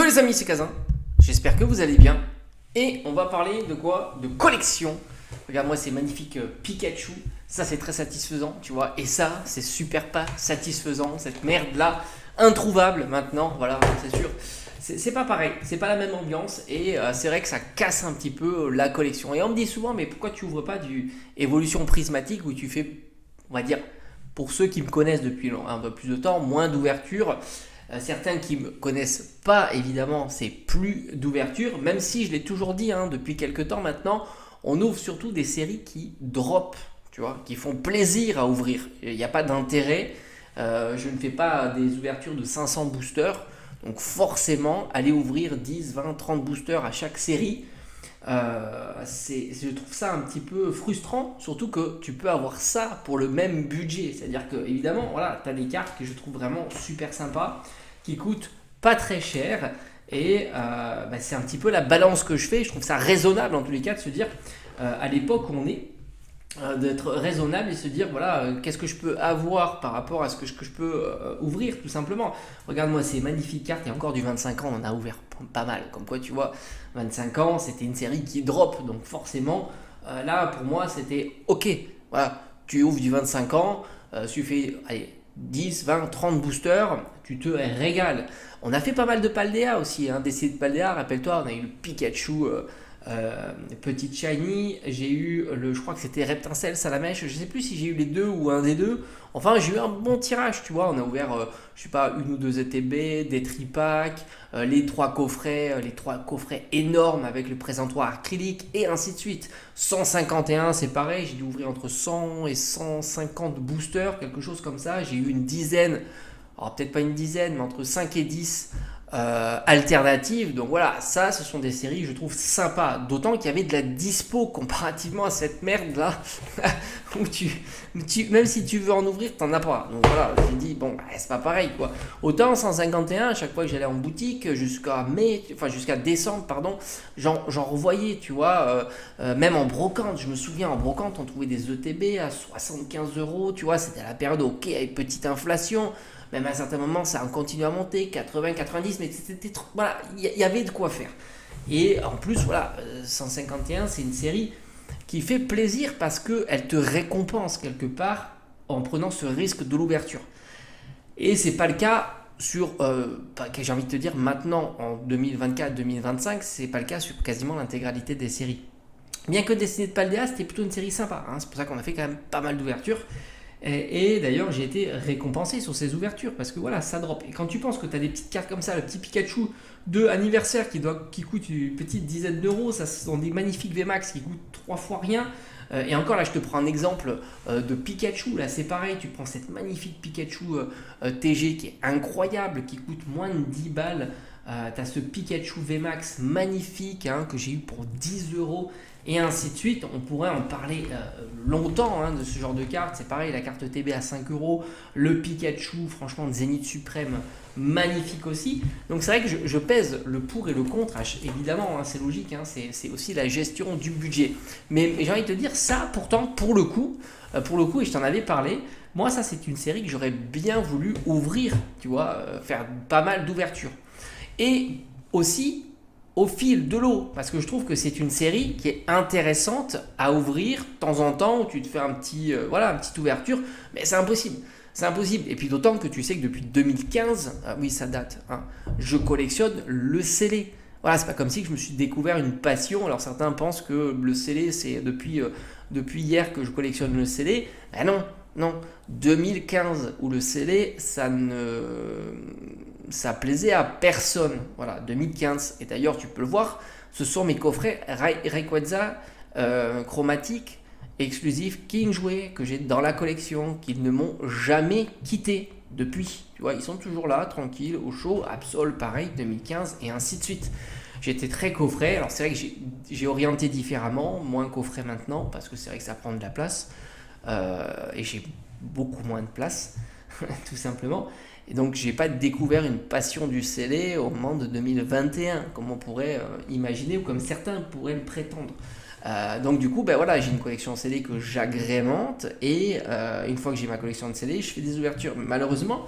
Yo les amis, c'est Kazin. J'espère que vous allez bien. Et on va parler de quoi? De collection. Regarde-moi ces magnifiques Pikachu. Ça, c'est très satisfaisant, tu vois. Et ça, c'est super pas satisfaisant. Cette merde-là, introuvable maintenant. Voilà, c'est sûr. C'est pas pareil. C'est pas la même ambiance. Et c'est vrai que ça casse un petit peu la collection. Et on me dit souvent, mais pourquoi tu ouvres pas du évolution prismatique où tu fais, on va dire, pour ceux qui me connaissent depuis un peu plus de temps, moins d'ouverture. Certains qui me connaissent pas, évidemment, c'est plus d'ouverture, même si je l'ai toujours dit depuis quelques temps maintenant, on ouvre surtout des séries qui drop, tu vois, qui font plaisir à ouvrir. Il n'y a pas d'intérêt. Je ne fais pas des ouvertures de 500 boosters, donc forcément, aller ouvrir 10, 20, 30 boosters à chaque série, je trouve ça un petit peu frustrant, surtout que tu peux avoir ça pour le même budget. C'est-à-dire que, évidemment, voilà, tu as des cartes que je trouve vraiment super sympas, qui coûtent pas très cher. Et c'est un petit peu la balance que je fais. Je trouve ça raisonnable en tous les cas de se dire, à l'époque où on est, d'être raisonnable et se dire voilà qu'est-ce que je peux avoir par rapport à ce que je peux ouvrir tout simplement. Regarde-moi ces magnifiques cartes, il y a encore du 25 ans, on en a ouvert pas mal, comme quoi tu vois 25 ans c'était une série qui drop, donc forcément là pour moi c'était ok, voilà, tu ouvres du 25 ans, tu fais allez, 10, 20, 30 boosters, tu te régales. On a fait pas mal de Paldea aussi, des séries de Paldea, rappelle-toi, on a eu le Pikachu petite shiny, j'ai eu je crois que c'était Reptincelle Salamèche, je sais plus si j'ai eu les deux ou un des deux. Enfin, j'ai eu un bon tirage, tu vois. On a ouvert, je sais pas, une ou deux ETB, des tripacks, les trois coffrets énormes avec le présentoir acrylique et ainsi de suite. 151, c'est pareil, j'ai dû ouvrir entre 100 et 150 boosters, quelque chose comme ça. J'ai eu une dizaine, alors peut-être pas une dizaine, mais entre 5 et 10 alternatives. Donc voilà, ça ce sont des séries je trouve sympas, d'autant qu'il y avait de la dispo comparativement à cette merde là où même si tu veux en ouvrir t'en as pas. Donc voilà, je me dis bon c'est pas pareil quoi. Autant 151 à chaque fois que j'allais en boutique jusqu'à décembre pardon, j'en revoyais, tu vois, même en brocante. Je me souviens en brocante on trouvait des ETB à 75 €, tu vois, c'était à la période ok avec petite inflation. Même à un certain moment, ça a continué à monter, 80, 90, mais c'était trop, voilà, il y avait de quoi faire. Et en plus, voilà, 151, c'est une série qui fait plaisir parce qu'elle te récompense quelque part en prenant ce risque de l'ouverture. Et c'est pas le cas sur, j'ai envie de te dire, maintenant en 2024-2025, c'est pas le cas sur quasiment l'intégralité des séries. Bien que Destinée de Paldea, c'était plutôt une série sympa, c'est pour ça qu'on a fait quand même pas mal d'ouvertures. Et d'ailleurs, j'ai été récompensé sur ces ouvertures parce que voilà, ça drop. Et quand tu penses que tu as des petites cartes comme ça, le petit Pikachu de anniversaire qui coûte une petite dizaine d'euros, ça sont des magnifiques VMAX qui coûtent 3 fois rien. Et encore là, je te prends un exemple de Pikachu. Là, c'est pareil, tu prends cette magnifique Pikachu TG qui est incroyable, qui coûte moins de 10 balles. Tu as ce Pikachu VMAX magnifique que j'ai eu pour 10 € et ainsi de suite. On pourrait en parler longtemps de ce genre de carte. C'est pareil, la carte TB à 5 €, le Pikachu, franchement, de Zénith Suprême, magnifique aussi. Donc c'est vrai que je pèse le pour et le contre, évidemment, c'est logique, c'est aussi la gestion du budget. Mais j'ai envie de te dire, ça pourtant, pour le coup, et je t'en avais parlé, moi ça c'est une série que j'aurais bien voulu ouvrir, tu vois, faire pas mal d'ouvertures. Et aussi au fil de l'eau, parce que je trouve que c'est une série qui est intéressante à ouvrir de temps en temps, où tu te fais une petite ouverture, mais c'est impossible. C'est impossible. Et puis d'autant que tu sais que depuis 2015, oui ça date, je collectionne le scellé. Voilà, c'est pas comme si je me suis découvert une passion. Alors certains pensent que le scellé c'est depuis hier que je collectionne le scellé. Ben non. 2015 où le scellé ça plaisait à personne. Voilà, 2015. Et d'ailleurs, tu peux le voir, ce sont mes coffrets Rayquaza chromatiques exclusifs Kingsway que j'ai dans la collection, qui ne m'ont jamais quitté depuis. Tu vois, ils sont toujours là, tranquilles, au chaud. Absol, pareil, 2015 et ainsi de suite. J'étais très coffret. Alors c'est vrai que j'ai orienté différemment, moins coffret maintenant, parce que c'est vrai que ça prend de la place. Et j'ai beaucoup moins de place, tout simplement. Et donc, j'ai pas découvert une passion du scellé au moment de 2021, comme on pourrait imaginer ou comme certains pourraient le prétendre. Donc du coup, ben voilà, j'ai une collection CD que j'agrémente et une fois que j'ai ma collection de CD, je fais des ouvertures. Malheureusement,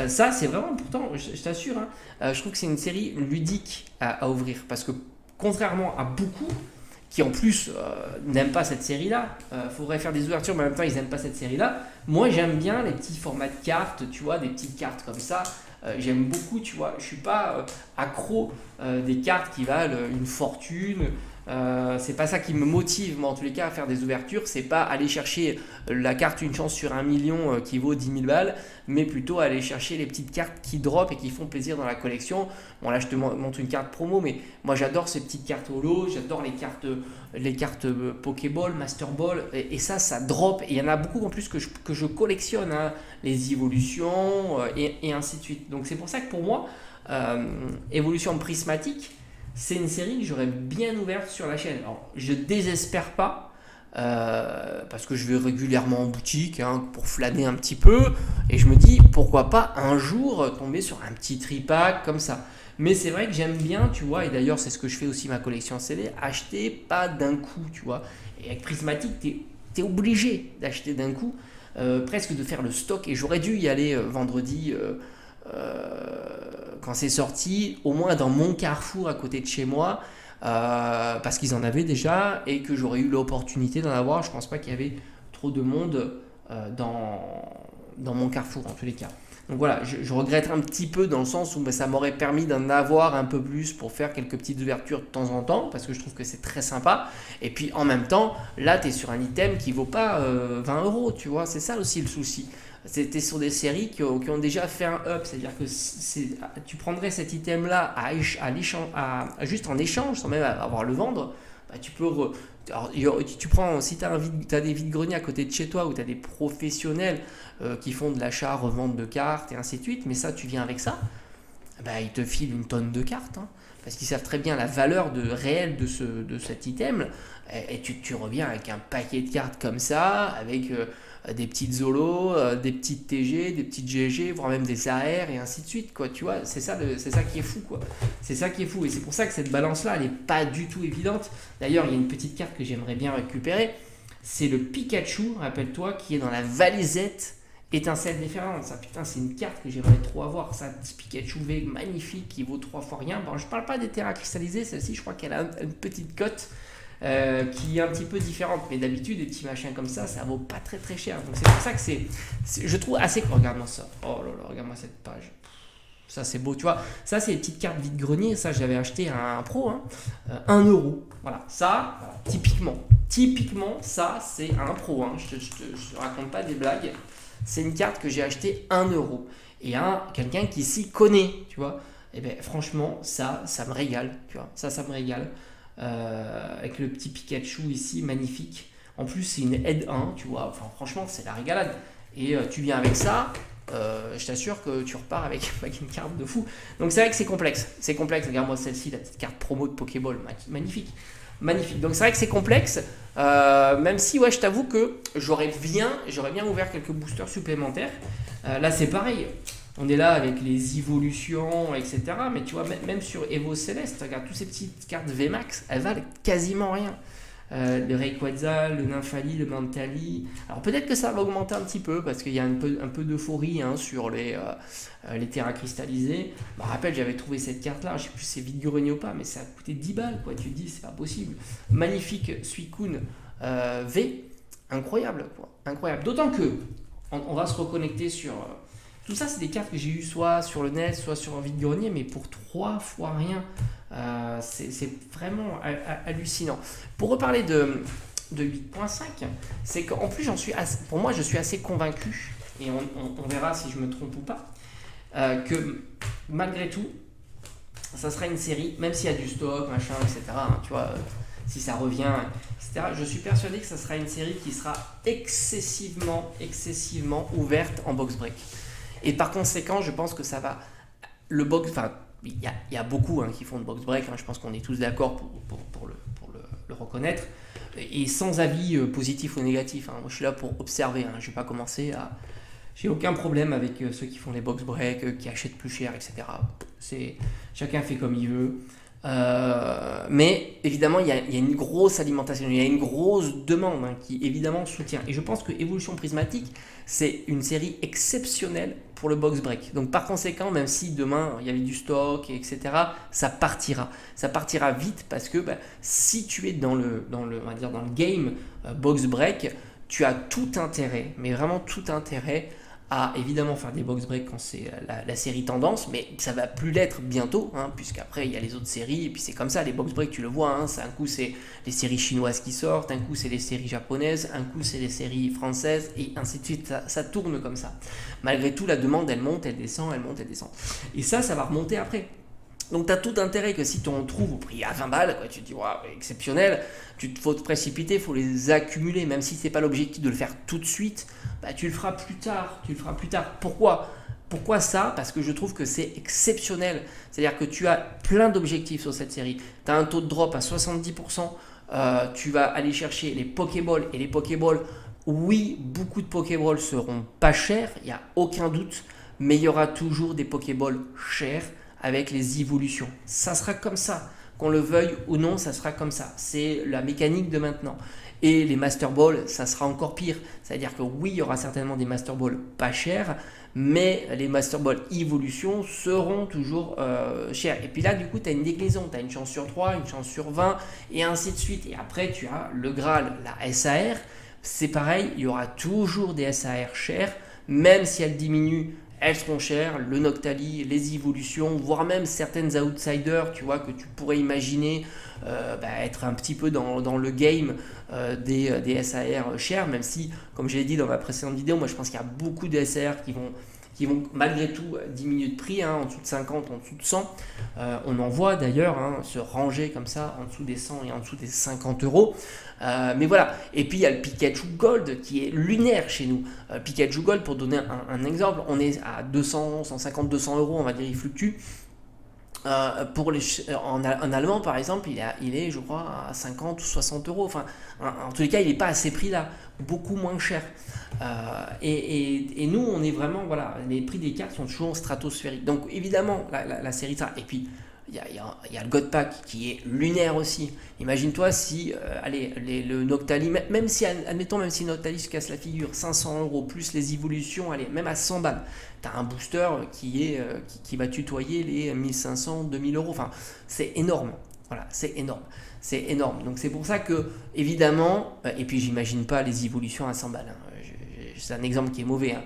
ça c'est vraiment pourtant, je t'assure, hein, je trouve que c'est une série ludique à ouvrir parce que contrairement à beaucoup qui en plus n'aiment pas cette série-là, faudrait faire des ouvertures mais en même temps ils n'aiment pas cette série-là. Moi j'aime bien les petits formats de cartes, tu vois, des petites cartes comme ça. J'aime beaucoup, tu vois, je suis pas accro des cartes qui valent une fortune. C'est pas ça qui me motive, moi en tous les cas, à faire des ouvertures. C'est pas aller chercher la carte une chance sur 1 million qui vaut 10 000 balles, mais plutôt aller chercher les petites cartes qui drop et qui font plaisir dans la collection. Bon, là je te montre une carte promo, mais moi j'adore ces petites cartes holo, j'adore les cartes Pokéball, Master Ball, et ça drop. Et il y en a beaucoup en plus que je collectionne, hein, les évolutions et ainsi de suite. Donc c'est pour ça que pour moi, évolution prismatique, c'est une série que j'aurais bien ouverte sur la chaîne. Alors, je désespère pas, parce que je vais régulièrement en boutique, hein, pour flâner un petit peu, et je me dis pourquoi pas un jour tomber sur un petit tripack comme ça. Mais c'est vrai que j'aime bien, tu vois, et d'ailleurs c'est ce que je fais aussi ma collection CD, acheter pas d'un coup, tu vois. Et avec Prismatic, t'es obligé d'acheter d'un coup, presque de faire le stock, et j'aurais dû y aller vendredi. Quand c'est sorti, au moins dans mon carrefour à côté de chez moi, parce qu'ils en avaient déjà et que j'aurais eu l'opportunité d'en avoir. Je pense pas qu'il y avait trop de monde dans mon carrefour en tous les cas. Donc voilà, je regrette un petit peu dans le sens où ça m'aurait permis d'en avoir un peu plus pour faire quelques petites ouvertures de temps en temps, parce que je trouve que c'est très sympa. Et puis en même temps, là tu es sur un item qui vaut pas 20 euros, tu vois, c'est ça aussi le souci. C'était sur des séries qui ont déjà fait un up, c'est-à-dire que tu prendrais cet item-là juste en échange, sans même avoir le vendre, bah, tu peux. Alors, tu prends, si tu as des vides-greniers à côté de chez toi où tu as des professionnels qui font de l'achat, revente de cartes et ainsi de suite, mais ça, tu viens avec ça, bah, ils te filent une tonne de cartes, hein, parce qu'ils savent très bien la valeur réelle de cet item, et tu reviens avec un paquet de cartes comme ça, avec des petites Zolos, des petites TG, des petites GG, voire même des AR et ainsi de suite, quoi, tu vois, c'est ça qui est fou, quoi. C'est ça qui est fou, et c'est pour ça que cette balance-là, elle n'est pas du tout évidente. D'ailleurs, il y a une petite carte que j'aimerais bien récupérer, c'est le Pikachu, rappelle-toi, qui est dans la valisette étincelle déferlante. Ça, putain, c'est une carte que j'aimerais trop avoir. Ça, petit Pikachu V magnifique qui vaut 3 fois rien. Bon, je parle pas des terras cristallisées, celle-ci, je crois qu'elle a une petite cote qui est un petit peu différente. Mais d'habitude, des petits machins comme ça vaut pas très très cher. Donc c'est pour ça que je trouve assez. Regarde-moi ça. Oh là là, regarde-moi cette page. Ça, c'est beau, tu vois. Ça, c'est les petites cartes vide-grenier. Ça, j'avais acheté un pro, hein, 1 euro. Voilà, ça, voilà, typiquement, ça, c'est un pro. Hein. Je te raconte pas des blagues. C'est une carte que j'ai achetée 1 euro. Et quelqu'un qui s'y connaît, tu vois. Et bien, franchement, ça me régale, tu vois. Ça me régale. Avec le petit Pikachu ici, magnifique. En plus, c'est une aide 1, tu vois. Enfin, franchement, c'est la régalade. Et tu viens avec ça, je t'assure que tu repars avec une carte de fou. Donc, c'est vrai que c'est complexe. C'est complexe. Regarde-moi celle-ci, la petite carte promo de Pokéball. Magnifique. Magnifique. Donc, c'est vrai que c'est complexe. Même si, ouais, je t'avoue que j'aurais bien ouvert quelques boosters supplémentaires. Là, c'est pareil. On est là avec les évolutions, etc. Mais tu vois, même sur Evo Céleste, regarde, toutes ces petites cartes VMAX, elles valent quasiment rien. Le Rayquaza, le Nymphali, le Mantali. Alors peut-être que ça va augmenter un petit peu parce qu'il y a un peu d'euphorie, hein, sur les terras cristallisés. Je me rappelle, j'avais trouvé cette carte-là, je sais plus si c'est vide-grenier ou pas, mais ça a coûté 10 balles, quoi. Tu te dis, c'est pas possible. Magnifique Suicune V, incroyable, quoi. Incroyable. D'autant que on va se reconnecter sur. Tout ça, c'est des cartes que j'ai eues soit sur le net, soit sur un vide-grenier, mais pour 3 fois rien. C'est vraiment hallucinant. Pour reparler de 8.5, c'est qu'en plus, pour moi, je suis assez convaincu, et on verra si je me trompe ou pas, que malgré tout, ça sera une série, même s'il y a du stock, machin, etc., hein, tu vois, si ça revient, etc., je suis persuadé que ça sera une série qui sera excessivement ouverte en box break. Et par conséquent, je pense que ça va. Le box. Enfin, il y a beaucoup, hein, qui font de box break. Hein, je pense qu'on est tous d'accord pour le reconnaître. Et sans avis positif ou négatif. Hein. Moi, je suis là pour observer. Hein, je ne vais pas commencer à. J'ai aucun problème avec ceux qui font les box break, qui achètent plus cher, etc. Chacun fait comme il veut. Mais évidemment, il y a une grosse alimentation, il y a une grosse demande qui évidemment soutient. Et je pense que Évolution Prismatique, c'est une série exceptionnelle pour le box break. Donc par conséquent, même si demain il y avait du stock, etc., ça partira. Ça partira vite parce que si tu es on va dire dans le game box break, tu as tout intérêt, mais vraiment tout intérêt à évidemment faire des box breaks quand c'est la série tendance, mais ça va plus l'être bientôt, puisqu'après il y a les autres séries, et puis c'est comme ça, les box breaks tu le vois, un coup c'est les séries chinoises qui sortent, un coup c'est les séries japonaises, un coup c'est les séries françaises, et ainsi de suite, ça tourne comme ça. Malgré tout, la demande elle monte, elle descend, elle monte, elle descend. Et ça va remonter après. Donc tu as tout intérêt que si tu en trouves au prix à 20 balles, tu te dis wow, exceptionnel, faut te précipiter, il faut les accumuler, même si c'est pas l'objectif de le faire tout de suite, tu le feras plus tard, Pourquoi ça? Parce que je trouve que c'est exceptionnel, c'est-à-dire que tu as plein d'objectifs sur cette série, tu as un taux de drop à 70%, tu vas aller chercher les Pokéballs, et les Pokéballs, oui, beaucoup de Pokéballs seront pas chers, il n'y a aucun doute, mais il y aura toujours des Pokéballs chers, avec les évolutions. Ça sera comme ça. Qu'on le veuille ou non, ça sera comme ça. C'est la mécanique de maintenant. Et les Master Balls, ça sera encore pire. C'est-à-dire que oui, il y aura certainement des Master Balls pas chers, mais les Master Balls évolution seront toujours chers. Et puis là, du coup, tu as une déclinaison. Tu as une chance sur 3, une chance sur 20, et ainsi de suite. Et après, tu as le Graal, la SAR. C'est pareil, il y aura toujours des SAR chers, même si elles diminuent. Elles seront chères, le Noctali, les évolutions, voire même certaines outsiders, tu vois, que tu pourrais imaginer être un petit peu dans le game des SAR chers, même si, comme je l'ai dit dans ma précédente vidéo, moi je pense qu'il y a beaucoup de SAR qui vont malgré tout diminuer de prix, en dessous de 50, en dessous de 100. On en voit d'ailleurs se ranger comme ça en dessous des 100 et en dessous des 50 euros. Mais voilà. Et puis il y a le Pikachu Gold qui est lunaire chez nous. Pikachu Gold, pour donner un exemple, on est à 200, 150, 200 euros, on va dire, il fluctue. En allemand par exemple il est je crois à 50 ou 60 euros, enfin en tous les cas il n'est pas à ces prix là, beaucoup moins cher, et nous on est vraiment, voilà, les prix des cartes sont toujours stratosphériques, donc évidemment la série ça, et puis il y a le God Pack qui est lunaire aussi. Imagine-toi si, allez, le Noctali, même si, admettons, même si Noctali se casse la figure, 500 euros plus les évolutions, allez, même à 100 balles, tu as un booster qui va tutoyer les 1500, 2000 euros. Enfin, c'est énorme. Voilà, c'est énorme. C'est énorme. Donc c'est pour ça que, évidemment, et puis j'imagine pas les évolutions à 100 balles. C'est un exemple qui est mauvais.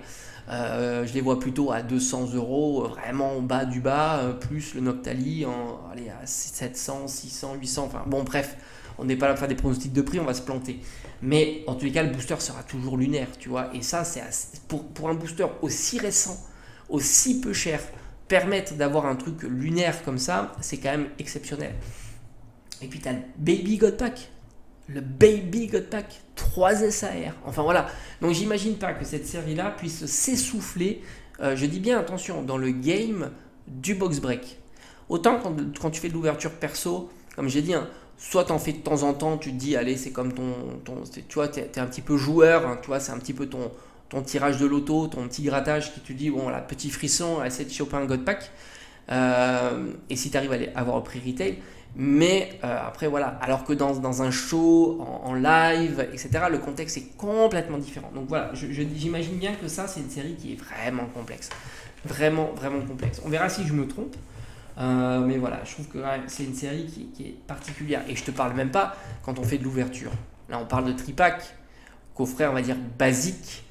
Je les vois plutôt à 200 euros, vraiment au bas du bas, plus le Noctali allez, à 700, 600, 800. Enfin bon, bref, on n'est pas là pour faire des pronostics de prix, on va se planter. Mais en tous les cas, le booster sera toujours lunaire, tu vois. Et ça, pour un booster aussi récent, aussi peu cher, permettre d'avoir un truc lunaire comme ça, c'est quand même exceptionnel. Et puis tu as le Baby God Pack. Le Baby God Pack, 3 SAR. Enfin voilà. Donc j'imagine pas que cette série-là puisse s'essouffler, je dis bien attention, dans le game du box break. Autant quand tu fais de l'ouverture perso, comme j'ai dit, soit t'en fais de temps en temps, tu te dis, allez, c'est comme tu vois, t'es un petit peu joueur, tu vois, c'est un petit peu ton tirage de loto, ton petit grattage qui te dit, bon, là, petit frisson, essaie de choper un God Pack. Et si tu arrives à avoir le prix retail, mais après voilà, alors que dans un show, en live, etc., le contexte est complètement différent. Donc voilà, j'imagine bien que ça, c'est une série qui est vraiment complexe. Vraiment, vraiment complexe. On verra si je me trompe. Mais voilà, je trouve que c'est une série qui est particulière. Et je te parle même pas quand on fait de l'ouverture. Là, on parle de tripack, coffret, on va dire, basique.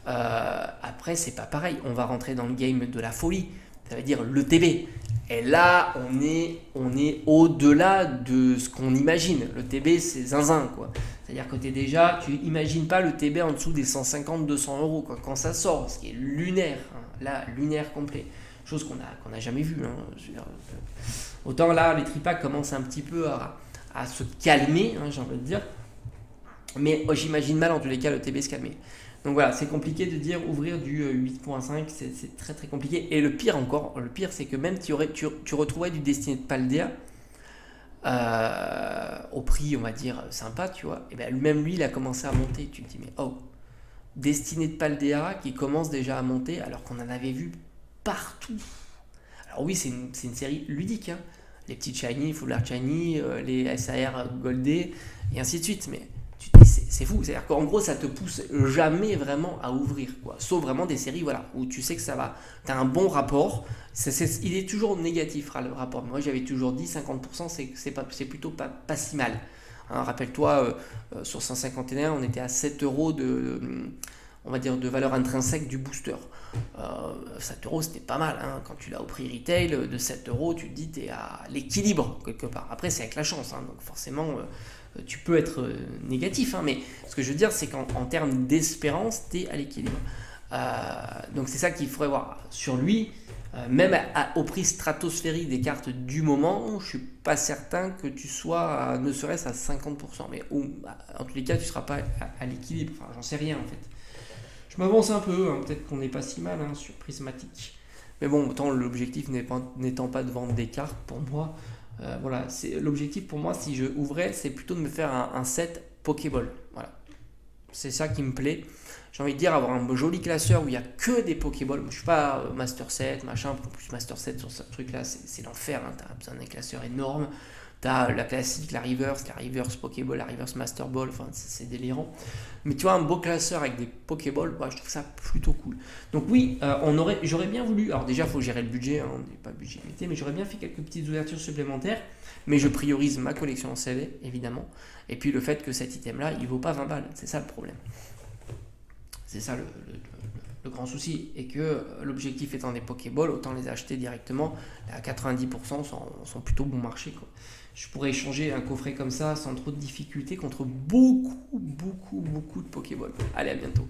Après, c'est pas pareil. On va rentrer dans le game de la folie. Ça veut dire le TB. Et là, on est au-delà de ce qu'on imagine. Le TB, c'est zinzin, quoi. C'est-à-dire que tu imagines pas le TB en dessous des 150-200 euros, quoi, quand ça sort, ce qui est lunaire. Là, lunaire complet. Chose qu'on n'a jamais vue. Autant là, les tripacks commencent un petit peu à se calmer, j'ai envie de dire. Mais j'imagine mal, en tous les cas, le TB se calmer. Donc voilà, c'est compliqué de dire ouvrir du 8.5, c'est très très compliqué. Et le pire c'est que même tu retrouverais du Destiné de Paldea au prix, on va dire, sympa, tu vois. Et bien même lui, il a commencé à monter. Tu te dis, mais oh, Destiné de Paldea qui commence déjà à monter alors qu'on en avait vu partout. Alors oui, c'est une série ludique, les petites shiny, full art shiny, les SAR goldés, et ainsi de suite. Mais tu te dis, c'est fou. C'est-à-dire qu'en gros, ça te pousse jamais vraiment à ouvrir, quoi. Sauf vraiment des séries, voilà, où tu sais que ça va. Tu as un bon rapport. Il est toujours négatif, le rapport. Moi, j'avais toujours dit 50%, c'est plutôt pas si mal. Hein, rappelle-toi, sur 151, on était à 7 euros on va dire, de valeur intrinsèque du booster. 7 euros, c'était pas mal. Hein. Quand tu l'as au prix retail de 7 euros, tu te dis tu es à l'équilibre quelque part. Après, c'est avec la chance. Hein, donc forcément, tu peux être négatif. Hein, mais ce que je veux dire, c'est qu'en termes d'espérance, tu es à l'équilibre. Donc c'est ça qu'il faudrait voir. Sur lui, même au prix stratosphérique des cartes du moment, je suis pas certain que tu sois ne serait-ce à 50%. Mais en tous les cas, tu ne seras pas à l'équilibre. Enfin, j'en sais rien en fait. Je m'avance un peu, hein, peut-être qu'on n'est pas si mal sur Prismatic. Mais bon, autant l'objectif n'étant pas de vendre des cartes, pour moi, voilà, l'objectif pour moi, si je ouvrais, c'est plutôt de me faire un set Pokéball. Voilà. C'est ça qui me plaît. J'ai envie de dire, avoir un joli classeur où il n'y a que des Pokéballs. Je ne suis pas Master 7, machin. En plus, Master 7 sur ce truc-là, c'est l'enfer. Hein. Tu as besoin d'un classeur énorme. Tu as la classique, la reverse Pokéball, la reverse Master Ball. Enfin, c'est délirant. Mais tu vois, un beau classeur avec des Pokéballs, je trouve ça plutôt cool. Donc oui, j'aurais bien voulu. Alors déjà, il faut gérer le budget. Hein, on n'est pas budget limité, mais j'aurais bien fait quelques petites ouvertures supplémentaires. Mais je priorise ma collection en CD, évidemment. Et puis le fait que cet item-là, il ne vaut pas 20 balles. C'est ça le problème. C'est ça le grand souci. Et que l'objectif étant des Pokéballs, autant les acheter directement. À 90% sont plutôt bon marché, quoi. Je pourrais échanger un coffret comme ça sans trop de difficultés contre beaucoup de Pokéballs. Allez, à bientôt.